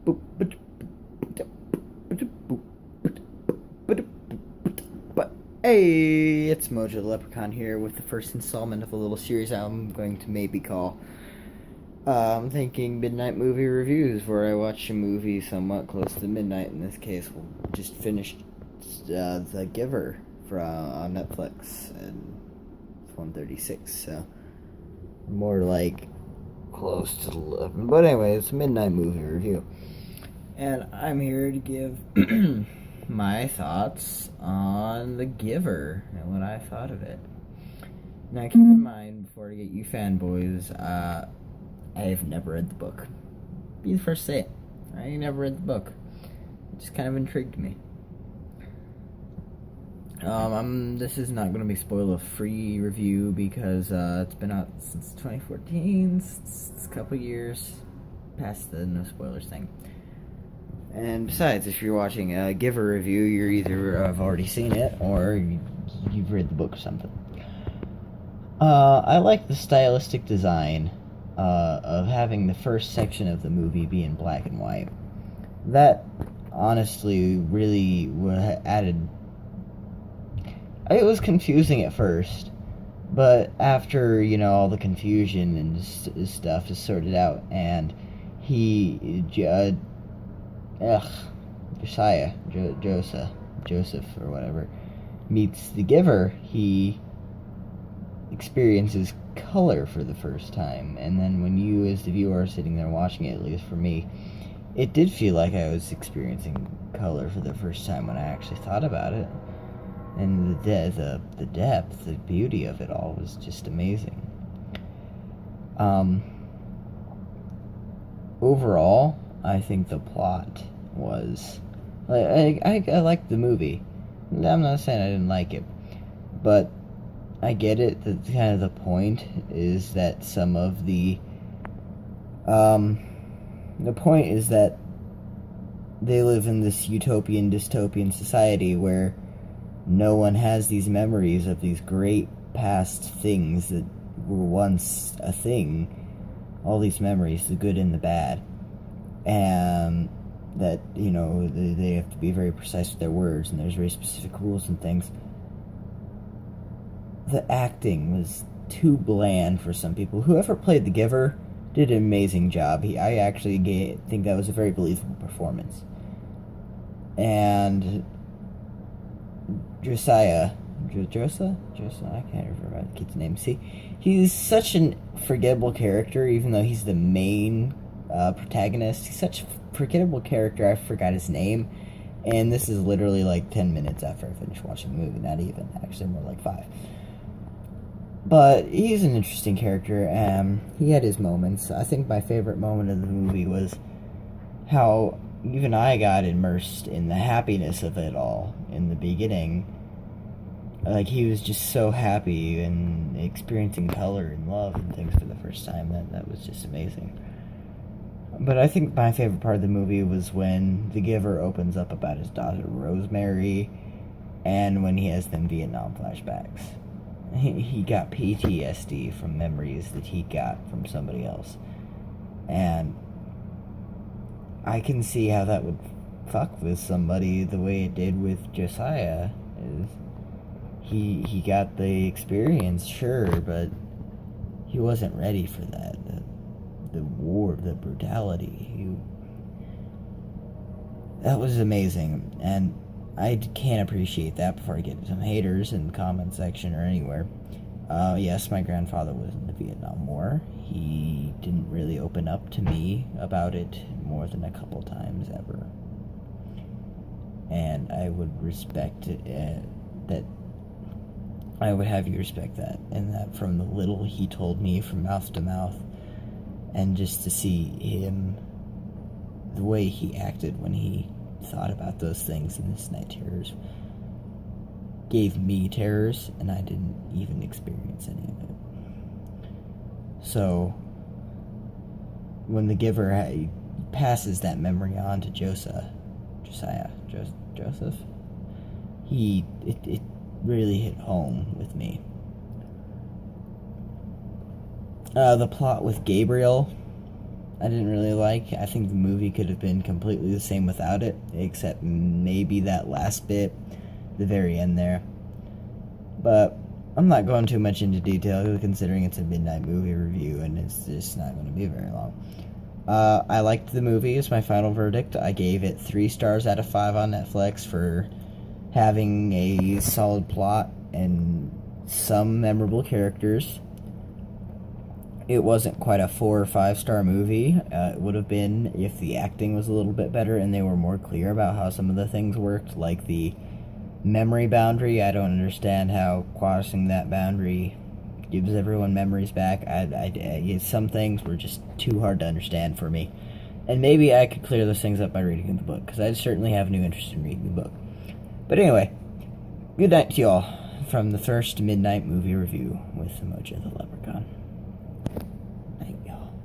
Hey, it's Mojo the Leprechaun here with the first installment of a little series I'm going to maybe call I'm thinking Midnight Movie Reviews, where I watch a movie somewhat close to midnight. In this case, we'll just finish The Giver on Netflix, and it's 1:36, so more like close to 11. But anyway, it's a Midnight Movie Review. And I'm here to give my thoughts on The Giver and what I thought of it. Now, keep in mind, before I get you fanboys, I have never read the book. Be the first to say it. I ain't never read the book. It just kind of intrigued me. This is not going to be spoiler-free review because it's been out since 2014. It's a couple years past the no spoilers thing. And besides, if you're watching a Giver review, you're either have already seen it or you've read the book or something. I like the stylistic design of having the first section of the movie be in black and white. That honestly really added. It was confusing at first, but after all the confusion and stuff is sorted out, and Joseph or whatever meets the Giver, he experiences color for the first time. And then when you as the viewer are sitting there watching it, at least for me, it did feel like I was experiencing color for the first time when I actually thought about it. And the depth, the beauty of it all was just amazing. Overall, I think the plot was I liked the movie. I'm not saying I didn't like it, but I get it. That kind of the point is that the point is that they live in this utopian, dystopian society where no one has these memories of these great past things that were once a thing. All these memories, the good and the bad, and that they have to be very precise with their words, and there's very specific rules and things. The acting was too bland for some people. Whoever played the Giver did an amazing job. I actually think that was a very believable performance. And Josiah, I can't remember the kid's name. See, he's such a forgettable character, even though he's the main protagonist. He's such a forgettable character, I forgot his name. And this is literally like 10 minutes after I finished watching the movie. Not even, actually more like 5. But he's an interesting character, and he had his moments. I think my favorite moment of the movie was how even I got immersed in the happiness of it all in the beginning. Like, he was just so happy and experiencing color and love and things for the first time. That was just amazing. But I think my favorite part of the movie was when the Giver opens up about his daughter Rosemary, and when he has them Vietnam flashbacks. He got PTSD from memories that he got from somebody else. And I can see how that would fuck with somebody the way it did with Josiah. He got the experience, sure, but he wasn't ready for that. The war, the brutality. That was amazing, and I can't appreciate that before I get some haters in the comment section or anywhere. Yes, my grandfather was in the Vietnam War. He didn't really open up to me about it more than a couple times ever. And I would respect that. I would have you respect that, and that from the little he told me from mouth to mouth, and just to see him, the way he acted when he thought about those things in this night terrors, gave me terrors, and I didn't even experience any of it. So when the Giver passes that memory on to Joseph, it really hit home with me. The plot with Gabriel I didn't really like. I think the movie could have been completely the same without it, except maybe that last bit, the very end there. But I'm not going too much into detail, considering it's a midnight movie review and it's just not going to be very long. I liked the movie. It's my final verdict. I gave it 3 stars out of 5 on Netflix for having a solid plot and some memorable characters. It wasn't quite a 4 or 5 star movie. It would have been if the acting was a little bit better and they were more clear about how some of the things worked, like the memory boundary. I don't understand how crossing that boundary gives everyone memories back. Some things were just too hard to understand for me. And maybe I could clear those things up by reading the book, because I certainly have new interest in reading the book. But anyway, good night to y'all from the first midnight movie review with Mojo the Leprechaun.